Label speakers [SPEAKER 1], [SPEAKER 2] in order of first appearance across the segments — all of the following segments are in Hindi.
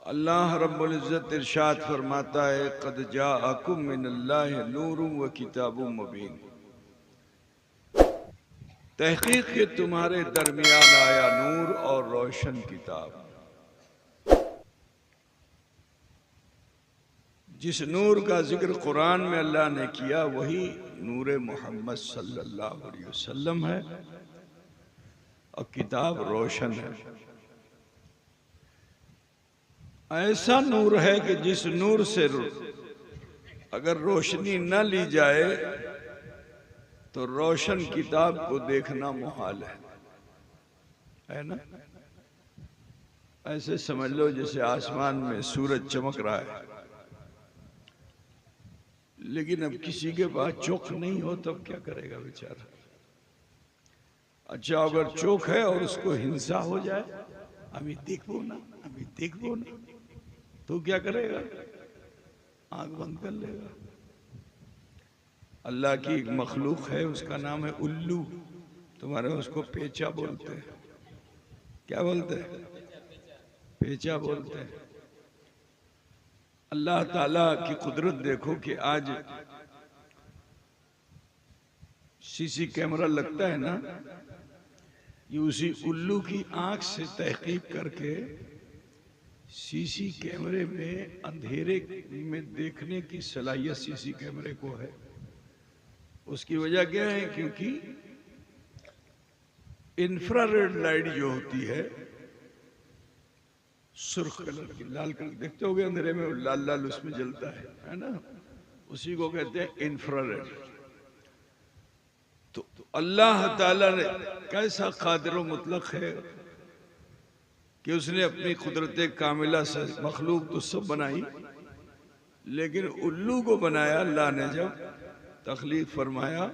[SPEAKER 1] अल्लाह रब्बुल इज़्ज़त इरशाद फरमाता है, क़द जाअकुम मिनल्लाहि नूरुन व किताबुम मुबीन। तहकीक के तुम्हारे दरमियान आया नूर और रोशन किताब। जिस नूर का जिक्र कुरान में अल्लाह ने किया वही नूर मोहम्मद सल्लल्लाहु अलैहि वसल्लम है और किताब रोशन है। ऐसा नूर है कि जिस नूर से अगर रोशनी न ली जाए तो रोशन किताब को देखना मुहाल है ना। ऐसे समझ लो जैसे आसमान में सूरज चमक रहा है, लेकिन अब किसी के पास चोख नहीं हो तब क्या करेगा बेचारा। अच्छा, अगर चोख है और उसको हिंसा हो जाए, अभी देखो ना, अभी देखो ना, तो क्या करेगा? आंख बंद कर लेगा। अल्लाह की एक मखलूक है, उसका नाम है उल्लू। तुम्हारे उसको पेचा बोलते हैं। क्या बोलते हैं? पेचा बोलते हैं। अल्लाह ताला की कुदरत देखो कि आज सीसी कैमरा लगता है ना, ये उसी उल्लू की आंख से तहकीक करके सीसी कैमरे में अंधेरे में देखने की सलाहियत सीसी कैमरे को है। उसकी वजह क्या है? क्योंकि इंफ्रारेड लाइट जो होती है सुर्ख कलर की, लाल कलर देखते होगे अंधेरे में, लाल लाल उसमें जलता है ना, उसी को कहते हैं इंफ्रारेड। तो अल्लाह ताला ने कैसा कादिर मुतलक है कि उसने अपनी कुदरत कामिला से मखलूक तो सब बनाई, लेकिन उल्लू को बनाया अल्लाह ने। जब तखलीक फरमाया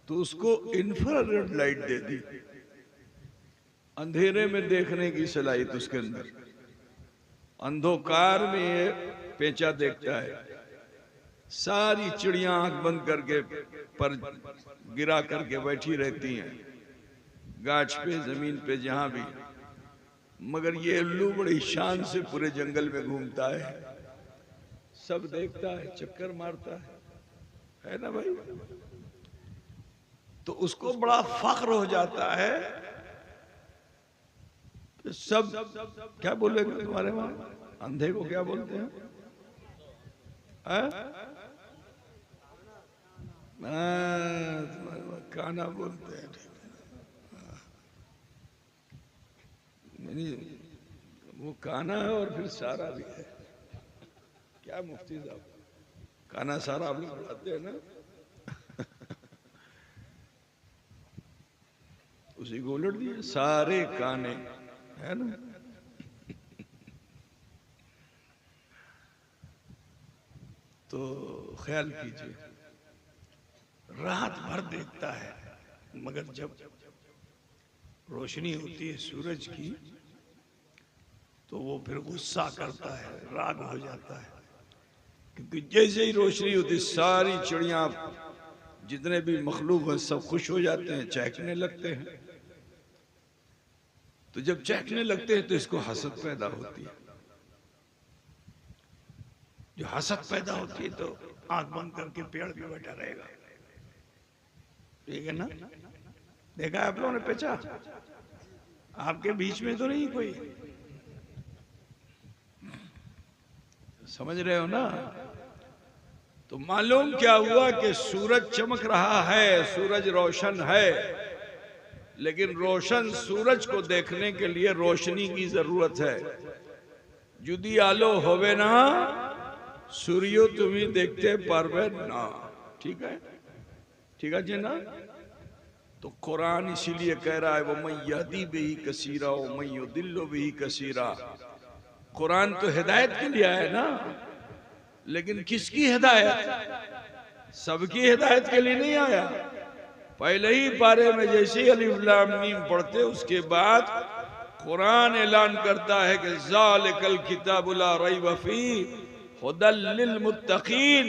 [SPEAKER 1] तो उसको इंफ्रारेड लाइट दे दी, अंधेरे में देखने की सलाहियत उसके अंदर। अंधकार में ये पेंचा देखता है। सारी चिड़ियां आंख बंद करके पर गिरा करके बैठी रहती हैं, गाछ पे, जमीन पे, जहां भी, मगर ये उल्लू बड़ी शान से पूरे जंगल में घूमता है, सब देखता है, चक्कर मारता है ना भाई। तो उसको बड़ा फख्र हो जाता है। सब क्या बोलेंगे तुम्हारे वहां? अंधे को क्या बोलते हैं? काना बोलते हैं। नहीं, वो काना है और फिर सारा भी है। क्या मुफ्ती साहब, काना सारा आप लोग पढ़ाते हैं ना? उसी को उलट दिए, सारे काने, है ना। तो ख्याल कीजिए, रात भर देखता है, मगर जब रोशनी होती है सूरज की तो वो फिर गुस्सा करता है, राग हो जाता है। क्योंकि जैसे ही रोशनी होती, सारी चिड़ियां, जितने भी मखलूक हैं, सब खुश हो जाते हैं, चहकने लगते हैं। तो जब चहकने लगते हैं तो इसको हसद पैदा होती है। जो हसद पैदा होती है तो आंख बंद करके पेड़ पे बैठा रहेगा। ठीक है ना? देखा आप लोगों ने पेचा? आपके बीच में तो नहीं कोई, समझ रहे हो ना? तो मालूम क्या हुआ कि सूरज चमक रहा है, सूरज रोशन है, लेकिन रोशन सूरज को देखने के लिए रोशनी की जरूरत है। जुदी आलो होवे ना सूर्यो तुम्हें देखते पारवे ना। ठीक है, ठीक है जी ना। तो कुरान इसीलिए कह रहा है वो मैं यहदी भी कसीरा वो मैं युदिल्लु भी कसीरा। कुरान तो हिदायत के लिए आया ना, लेकिन किसकी हिदायत? सबकी हिदायत के लिए नहीं आया। पहले ही पारे में जैसे ही अलिफ लाम मीम पढ़ते, उसके बाद कुरान ऐलान करता है कि ज़ालिकल किताबु ला रैब फीह हुदल लिल मुत्तकीन।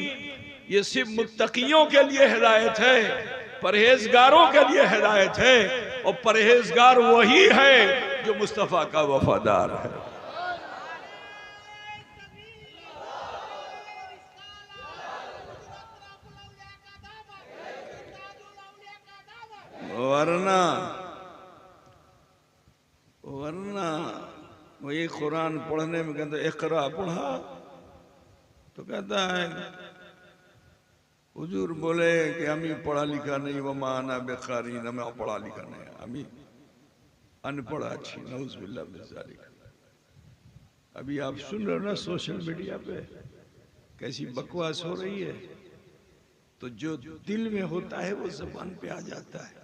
[SPEAKER 1] ये सिर्फ मुत्तकियों के लिए हिदायत है, परहेजगारों के लिए हिदायत है, और परहेजगार वही है जो मुस्तफ़ा का वफादार है। वरना वही कुरान पढ़ने में कहते इकरा पढ़ा तो कहता है हुजूर बोले कि हमें पढ़ा लिखा नहीं, वो माना बेकारी न मैं पढ़ा लिखा नहीं, हमें अनपढ़ अच्छी नऊज़ुबिल्लाह मिन ज़ालिक। अभी आप सुन रहे हो ना सोशल मीडिया पे कैसी बकवास हो रही है, तो जो दिल में होता है वो जबान पे आ जाता है।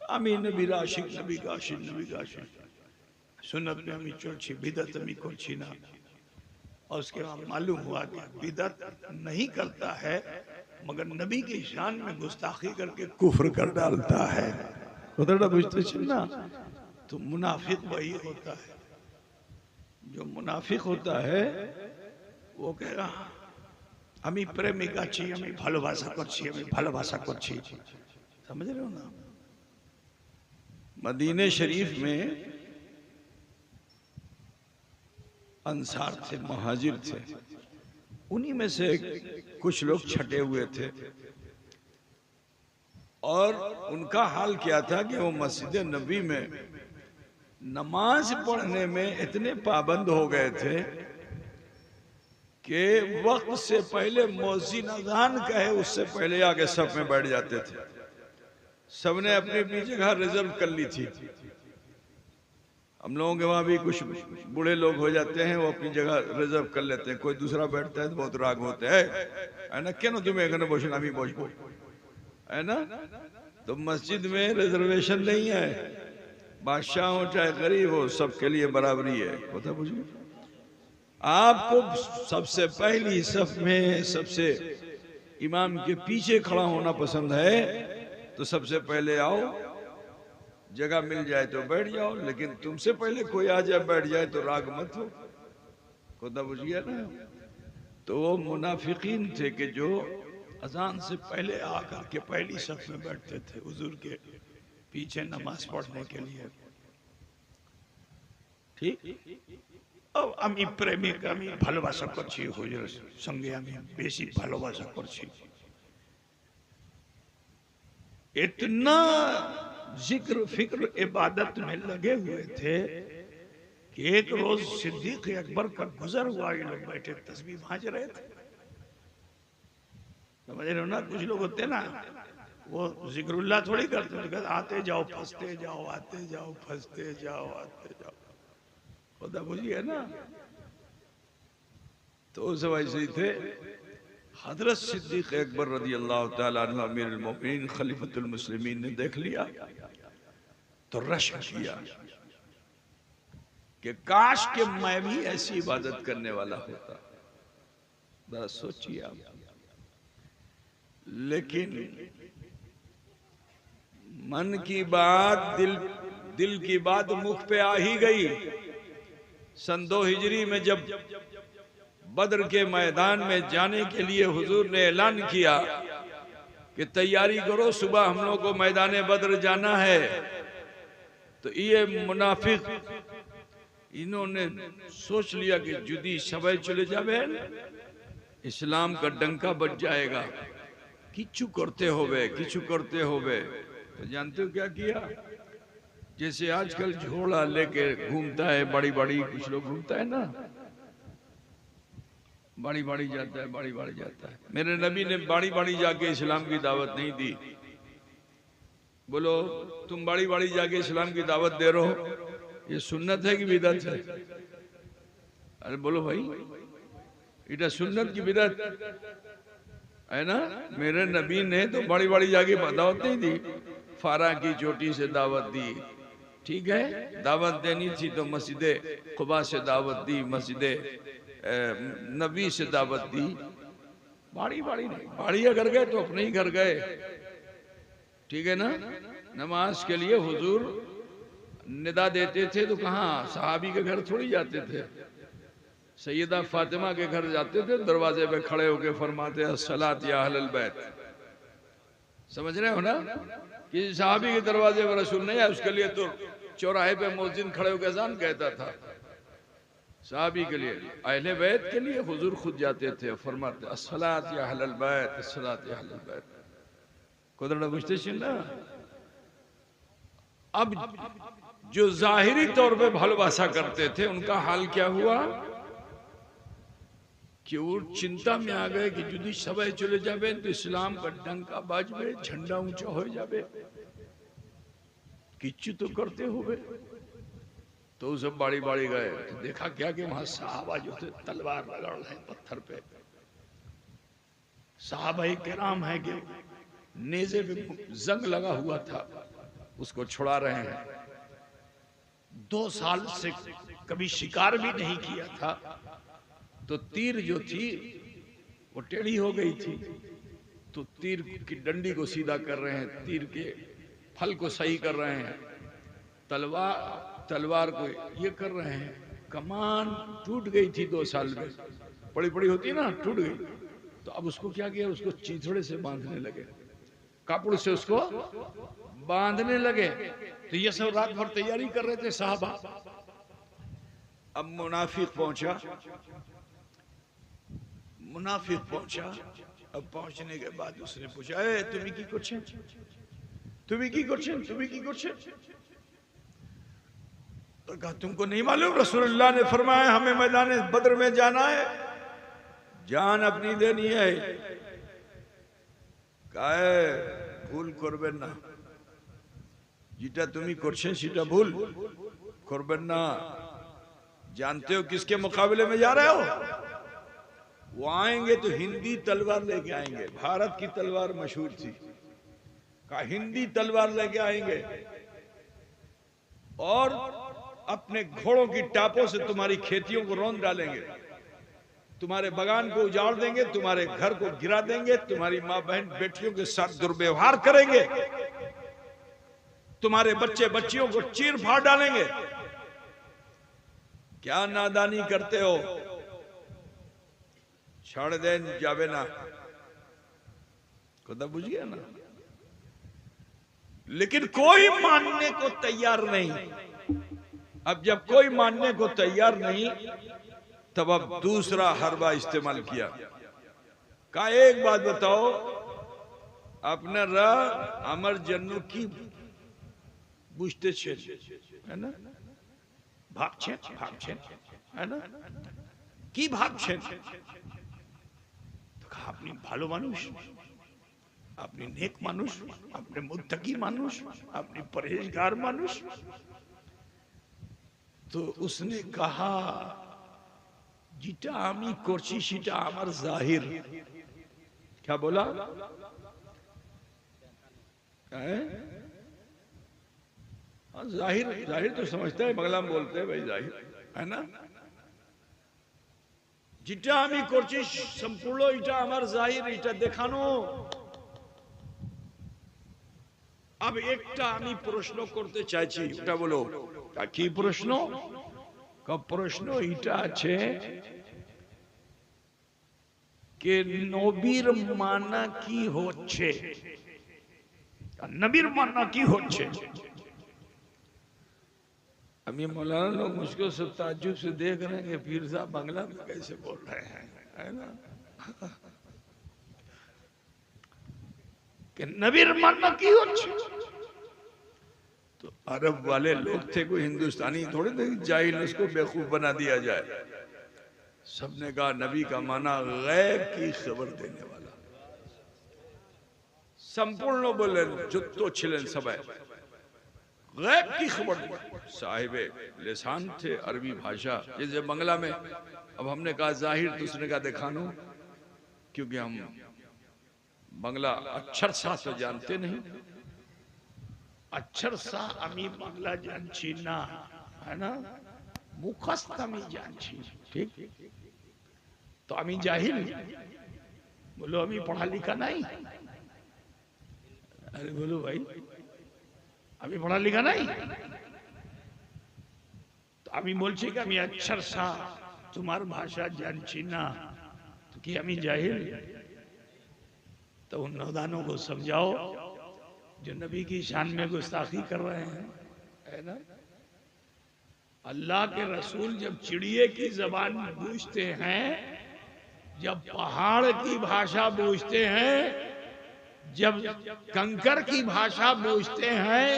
[SPEAKER 1] আমি নবীর আশিক, নবী গাশিক, নবী গাশিক, सुन्नत में हमें चलছি, बिदत हमें करছি ना। और उसके बाद मालूम हुआ कि बिदत नहीं करता है मगर नबी की शान में गुस्ताखी करके कुफ्र कर डालता है। কথাটা বুঝতেছেন না? तो मुनाफिक वही होता है, जो मुनाफिक होता है वो कहेगा हमें प्रेमिका चाहिए, हमें ভালোবাসা করছি, हमें ভালোবাসা করছি। समझ रहे हो ना? मदीने शरीफ में अंसार थे, महाजिर थे, उन्हीं में से कुछ लोग छटे हुए थे और उनका हाल क्या था कि वो मस्जिद नबी में नमाज पढ़ने में इतने पाबंद हो गए थे कि वक्त से पहले मौज़िन अज़ान कहे उससे पहले आगे सब में बैठ जाते थे। सबने अपनी अपनी जगह रिजर्व कर ली थी। हम लोगों के वहां भी कुछ बूढ़े लोग हो जाते हैं, वो अपनी जगह रिजर्व कर लेते हैं, कोई दूसरा बैठता है तो बहुत राग होते हैं, है ना, क्या ना तुम्हें एखाने बसो আমি বসবো, है ना। तो मस्जिद में रिजर्वेशन नहीं है, बादशाह हो चाहे गरीब हो सबके लिए बराबरी है। पता बुझिए आपको सबसे पहली सफ में सबसे इमाम के पीछे खड़ा होना पसंद है तो सबसे पहले आओ, जगह मिल जाए तो बैठ जाओ, लेकिन तुमसे पहले कोई आ जाए बैठ जाए तो राग मत हो। खुदा बुझिए ना। तो वो मुनाफिकीन थे कि जो अजान से पहले आकर के पहली सफ में बैठते थे हुजूर के पीछे नमाज पढ़ने के लिए। ठीक, अब আমি প্রেমিক, আমি ভালোবাসা করছি হুজুরের সঙ্গে, আমি বেশি ভালোবাসা করছি। इतना जिक्र फिक्र इबादत में लगे हुए थे कि एक रोज सिद्दीक अकबर का गुजर हुआ, ये लोग बैठे तस्बीह भांज रहे थे। समझ रहे हो ना? कुछ लोग होते ना वो जिक्रुल्लाह थोड़ी करते, आते जाओ फंसते जाओ, आते जाओ फंसते जाओ, आते जाओ। खुदा बुझिए ना। तो उस वजह थे हजरत सिद्दीक अकबर रज़ी अल्लाह तआला अन्हु अमीरुल मोमिनीन खलीफतुल मुस्लिमीन ने देख लिया तो रश्क किया कि काश के मैं भी ऐसी इबादत करने वाला होता। जरा सोचिए आप। लेकिन मन की बात दिल की बात मुख पे आ ही गई। सन 2 हिजरी में जब बद्र के मैदान में जाने के लिए हुजूर ने ऐलान किया कि तैयारी करो, सुबह हम लोग को मैदान बद्र जाना है, तो ये मुनाफिक इन्होंने सोच लिया कि जुदी सबाई चले जावे, इस्लाम का डंका बज जाएगा, किचु करते होवे। तो जानते हो क्या किया? जैसे आजकल झोला लेके घूमता है, बड़ी बड़ी कुछ लोग घूमता है ना, बाड़ी बाड़ी जाता है। मेरे नबी ने बाड़ी बाड़ी जाके इस्लाम की दावत नहीं दी। बोलो तुम बाड़ी बाड़ी जाके इस्लाम की दावत दे रहे हो, ये सुन्नत है कि बिदअत है? अरे बोलो भाई, इटा सुन्नत की बिदअत है ना। मेरे नबी ने तो बाड़ी बाड़ी जाके दावत नहीं दी, फारा की चोटी से दावत दी। ठीक है, दावत देनी थी तो मस्जिद कुबा से दावत दी, मस्जिद नबी से दावत दी। बाड़ी बाड़ी नहीं, बाड़ी अगर गए तो अपने ही घर गए। ठीक है ना। नमाज के लिए हुजूर निदा देते थे तो कहाँ, सहाबी के घर थोड़ी जाते थे, सैयदा फातिमा के घर जाते थे, दरवाजे पे खड़े होके फरमाते अस्सलात या अहलल बैत। समझ रहे हो ना? किसी सहाबी के दरवाजे पर रसूल नहीं आया, उसके लिए तो चौराहे पे मुअज्जिन खड़े होकर अज़ान कहता था। सहाबी के लिए, अहले बैत के लिए हुजूर खुद जाते थे, फरमाते अस्सलात या अहलल बैत, अस्सलात या अहलल बैत। कोदड़ा बुझते ना। अब जो जाहिरी तौर पे भालोबासा करते थे उनका हाल क्या हुआ कि वो चिंता में आ गए कि यदि सबाई चले जावे तो इस्लाम का डंका बाजबे, झंडा ऊंचा हो जावे, किच्चू तो करते हुए। तो सब बाड़ी बाड़ी गए तो देखा क्या कि वहां साहबा जो थे तलवार रगड़ रहे पत्थर पे। साहबाई किराम है कि नेज़े पे जंग लगा हुआ था, उसको छुड़ा रहे हैं। 2 साल से कभी शिकार भी नहीं किया था, तो तीर जो थी वो टेढ़ी हो गई थी, तो तीर की डंडी को सीधा कर रहे हैं, तीर के फल को सही कर रहे हैं, तलवार को ये कर रहे हैं। कमान टूट गई थी 2 साल में, बड़ी बड़ी होती ना, टूट गई। तो अब उसको क्या किया, उसको चीथड़े से बांधने लगे, कापड़ से उसको बांधने लगे। तो ये सब रात भर तैयारी कर रहे थे साहबा। अब मुनाफिक पहुंचा। अब पहुंचने के बाद उसने पूछा, तुम्हें की करछेन, तुम्हें की करछेन, तुम्हें की करछेन? तो कहा तुमको नहीं मालूम रसूलुल्लाह ने फरमाया हमें मैदान बद्र में जाना है, जान अपनी देनी है। कहे भूल करबेन ना, जिटा तुम्हें करछेन सीटा भूल करबेन ना। जानते हो किसके मुकाबले में जा रहे हो? वो आएंगे तो हिंदी तलवार लेके आएंगे। भारत की तलवार मशहूर थी, कहा हिंदी तलवार लेके आएंगे और अपने घोड़ों की टापों से तुम्हारी खेतियों को रौंद डालेंगे, तुम्हारे बगान को उजाड़ देंगे, तुम्हारे घर को गिरा देंगे, तुम्हारी माँ बहन बेटियों के साथ दुर्व्यवहार करेंगे, तुम्हारे बच्चे बच्चियों को चीर फाड़ डालेंगे। क्या नादानी करते हो? छोड़ देन जावे ना, खुदा बुझ गया ना। लेकिन कोई मानने को तैयार नहीं। अब जब कोई मानने को तैयार नहीं, तब अब दूसरा हरबा इस्तेमाल किया। का एक बात बताओ, अपना राह अमर जन्नू की बुझते छे, है ना, भागछे है ना, की भागछे। तो कहा अपनी भालो मानुष, अपनी नेक मानुष, अपने मुत्तकी मानुष, अपनी परहेजगार मानुष। तो उसने कहा जिटा आमी करছি সেটা আমার जाहिर। क्या बोला? जाहिर, जाहिर तो समझता है, बंगला में बोलते हैं भाई जाहिर, है ना। जिटा आमी करছি संपूर्ण এটা আমার जाहिर, এটা দেখানো। अब একটা আমি প্রশ্ন করতে চাইছি, ওটা বলো কি প্রশ্ন? প্রশ্ন এটা আছে कि নবীর মানা কি হচ্ছে, नबीर मानना की होच्छे। अब ये मौलाना लोग मुझको सब ताज्जुब से देख रहे हैं कि पीर साहब बांग्ला में कैसे बोल रहे हैं, है ना। कि नबीर मानना की होच्छे। तो अरब वाले लोग थे, कोई हिंदुस्तानी थोड़े थे, जाहिल उसको बेवकूफ बना दिया जाए। सबने कहा नबी का माना गैब की खबर देने वाला। संपूर्ण बोले जो तो छिलेन सबाई गैब की खबर। साहिबे लिसान थे, अरबी भाषा, जैसे बंगला में। अब हमने कहा जाहिर, तो उसने कहा दिखानो, क्योंकि हम बंगला अक्षर सा तो जानते नहीं। अक्षर सा अमी बांग्ला जानছি না, है ना, मुखस्त अमी जानছি, ठीक। तो अमी जाहिल, बोलो अमी पढ़ा लिखा नहीं। अरे बोलो भाई, अमी पढ़ा लिखा नहीं। तो अमी बोलছি कि अमी अक्षर सा तुम्हार भाषा जानছি না, तो कि अमी जाहिल। तो उन नौदानों को समझाओ जो नबी की शान में गुस्ताखी कर रहे हैं, है ना। अल्लाह के रसूल जब चिड़िए की जबान बूझते हैं, जब पहाड़ की भाषा बूझते हैं, जब कंकर की भाषा बूझते हैं,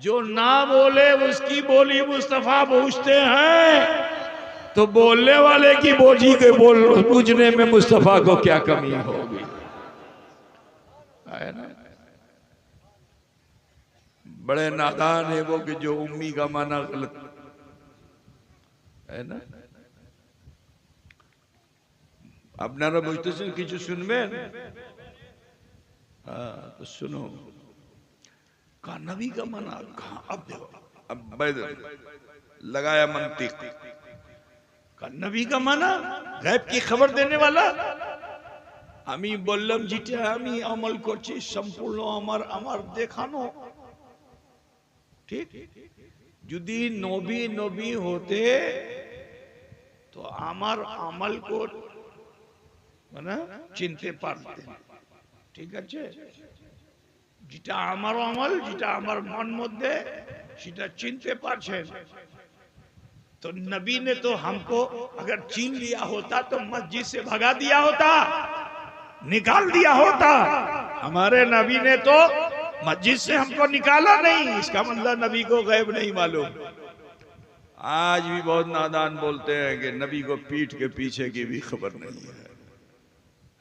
[SPEAKER 1] जो ना बोले उसकी बोली मुस्तफा पूछते हैं, तो बोलने वाले की बोली के बोल पूछने में मुस्तफा को क्या कमी होगी? है ना? बड़े नादान है वो कि जो उम्मी का माना गलत, है ना? আপনারা বুঝতেছেন কিছু শুনবেন? तो सुनो। कहा नबी का मना कहा, अब देखो, अब लगाया मंतिक। कहा नबी का मना गैब की खबर देने वाला। আমি বললাম যেটা আমি আমল করছি সম্পূর্ণ আমার আমার দেখানো ঠিক। যদি নবী নবী হতে তো আমার আমল को মানে চিনতে পারতেন, ঠিক আছে? যেটা আমার আমল, যেটা আমার মন মধ্যে, সেটা চিনতে পারছেন। तो नबी ने तो हमको अगर छीन लिया होता तो मस्जिद से भगा दिया होता, निकाल दिया होता। हमारे नबी ने तो मस्जिद से हमको निकाला नहीं, इसका मतलब नबी को गैब नहीं मालूम। आज भी बहुत नादान बोलते हैं कि नबी को पीठ के पीछे की भी खबर नहीं है,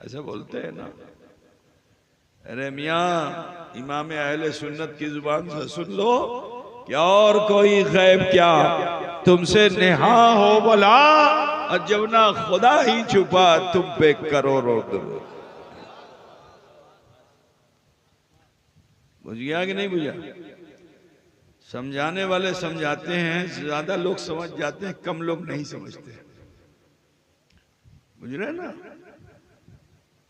[SPEAKER 1] ऐसा बोलते हैं ना। अरे मियाँ, इमाम अहले सुन्नत की जुबान से सुन लो कि और कोई गैब क्या तुमसे नेहा हो बोला, और जब ना खुदा ही छुपा तुम पे करोड़ों दुरूद। बुझ गया कि नहीं बुझा? समझाने वाले समझाते हैं, ज्यादा लोग समझ जाते हैं, कम लोग नहीं समझते। बुझ रहे ना?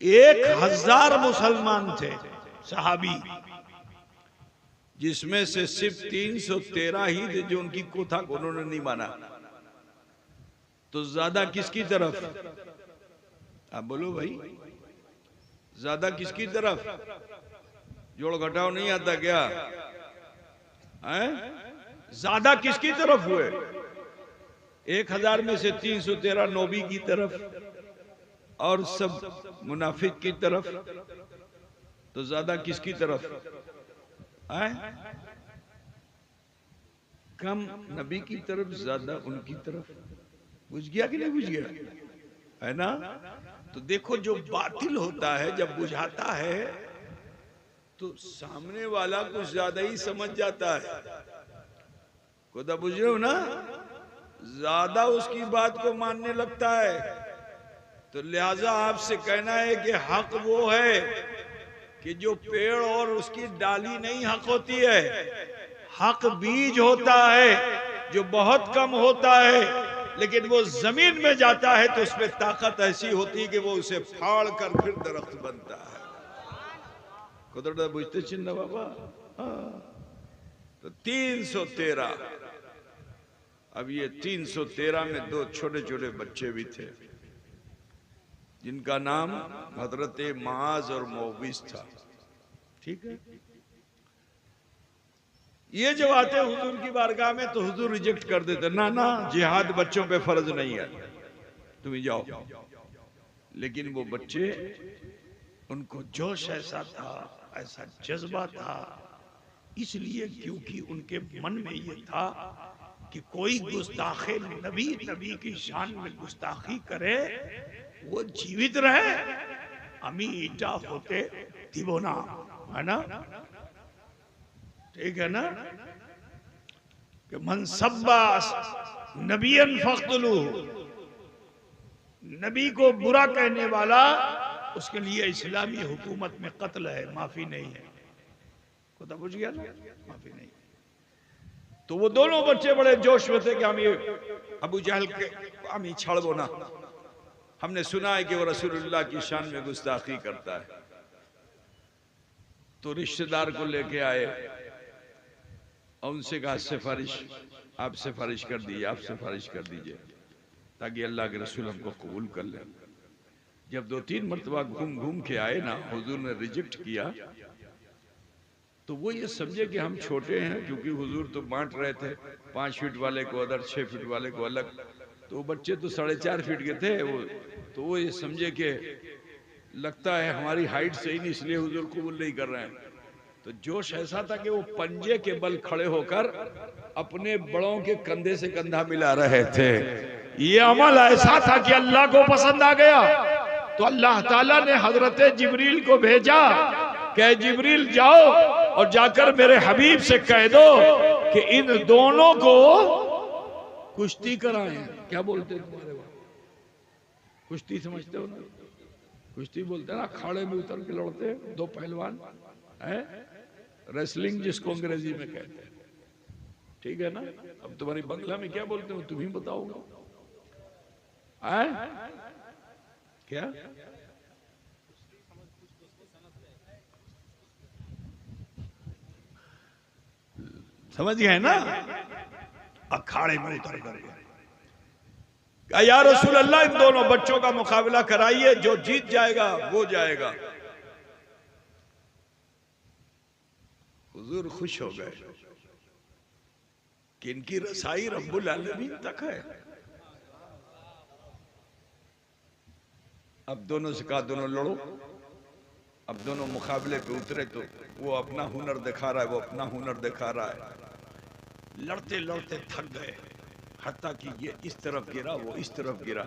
[SPEAKER 1] 1000 मुसलमान थे सहाबी, जिसमें से सिर्फ 313 ही थे जो उनकी कोथा को उन्होंने नहीं माना। तो ज्यादा किसकी तरफ? आप बोलो भाई, ज्यादा किसकी तरफ? जोड़ घटाओ नहीं आता क्या है? ज्यादा किसकी तरफ हुए? 1000 में से 313 नबी की तरफ और सब मुनाफिक की तरफ। तो ज्यादा किसकी तरफ है? कम नबी की तरफ, ज्यादा उनकी तरफ। बुझ गया कि नहीं बुझ गया? है ना? तो देखो, जो बातिल होता है जब बुझाता है तो सामने वाला कुछ ज्यादा ही समझ जाता है। खुदा बुझ रहे हो ना? ज्यादा उसकी बात को मानने लगता है। तो लिहाजा आपसे कहना है कि हक वो है कि जो पेड़ और उसकी डाली नहीं हक होती है, हक बीज होता है जो बहुत कम होता है, लेकिन वो जमीन में जाता है तो उसमें ताकत ऐसी होती है कि वो उसे फाड़ कर फिर दरख्त बनता है। खुदा बुझते चिन्ह बाबा। तो 313, अब ये 313 में 2 छोटे छोटे बच्चे भी थे जिनका नाम हजरत माज और मोविस था, ठीक है? ये जब आते हुजूर की बारगाह में तो हुजूर रिजेक्ट कर देते, ना ना, जिहाद बच्चों पे फर्ज नहीं है, तुम जाओ। लेकिन वो बच्चे, उनको जोश ऐसा था, ऐसा जज्बा था, इसलिए क्योंकि उनके मन में ये था कि कोई गुस्ताखे नबी, नबी की शान में गुस्ताखी करे वो जीवित रहे। अमी ईटा होते दिबोना, है ना? ठीक है ना? कि मन सब्बा नबियन फख्तलू, नबी को बुरा कहने वाला उसके लिए इस्लामी हुकूमत में कत्ल है, माफी नहीं है। खुदा बुझ गया ना? माफी नहीं। तो वो दोनों बच्चे बड़े जोश में थे कि हम ये अबू जहल के हम ही छाड़बो ना, हमने सुना है कि वो रसूलुल्लाह की शान में गुस्ताखी करता है। तो रिश्तेदार को लेके आए और उनसे कहा सिफारिश, आप सिफारिश कर दीजिए, आप सिफारिश कर दीजिए ताकि अल्लाह के रसूल हमको कबूल कर ले। जब 2-3 मरतबा घूम घूम के आए ना, हुजूर ने रिजेक्ट किया। तो वो ये समझे कि हम छोटे हैं, क्योंकि हुजूर तो बांट रहे थे, 5 फीट वाले को अदर, 6 फीट वाले को अलग। तो बच्चे तो 4.5 फीट के थे वो। तो वो ये समझे कि लगता है हमारी हाइट सही नहीं, इसलिए हुजूर कबूल नहीं कर रहे हैं। तो जोश ऐसा था कि वो पंजे के बल खड़े होकर अपने बड़ों के कंधे से कंधा मिला रहे थे। ये अमल ऐसा था कि अल्लाह को पसंद आ गया। तो अल्लाह ताला ने हजरत जिब्रील को भेजा कि जिब्रील जाओ और जाकर मेरे हबीब से कह दो कि इन दोनों को कुश्ती कराएं। क्या बोलते हैं तुम्हारे वहां? कुश्ती समझते हो ना? कुश्ती बोलते हैं ना, अखाड़े में उतर के लड़ते हैं दो पहलवान, है रेसलिंग जिसको अंग्रेजी में कहते हैं। ठीक है ना? अब तुम्हारी बंगला में क्या बोलते हो तुम ही बताओगे। क्या समझ गए ना? अखाड़े में उतर कर या रसूल अल्लाह इन दोनों बच्चों का मुकाबला कराइए, जो जीत जाएगा वो जाएगा। हुजूर खुश हो गए कि इनकी रसाई रब्बुल आलमीन तक है। अब दोनों से कहा दोनों लड़ो। अब दोनों मुकाबले पे उतरे तो वो अपना हुनर दिखा रहा है, वो अपना हुनर दिखा रहा है। लड़ते लड़ते थक गए, हत्ता कि ये इस तरफ गिरा वो इस तरफ गिरा।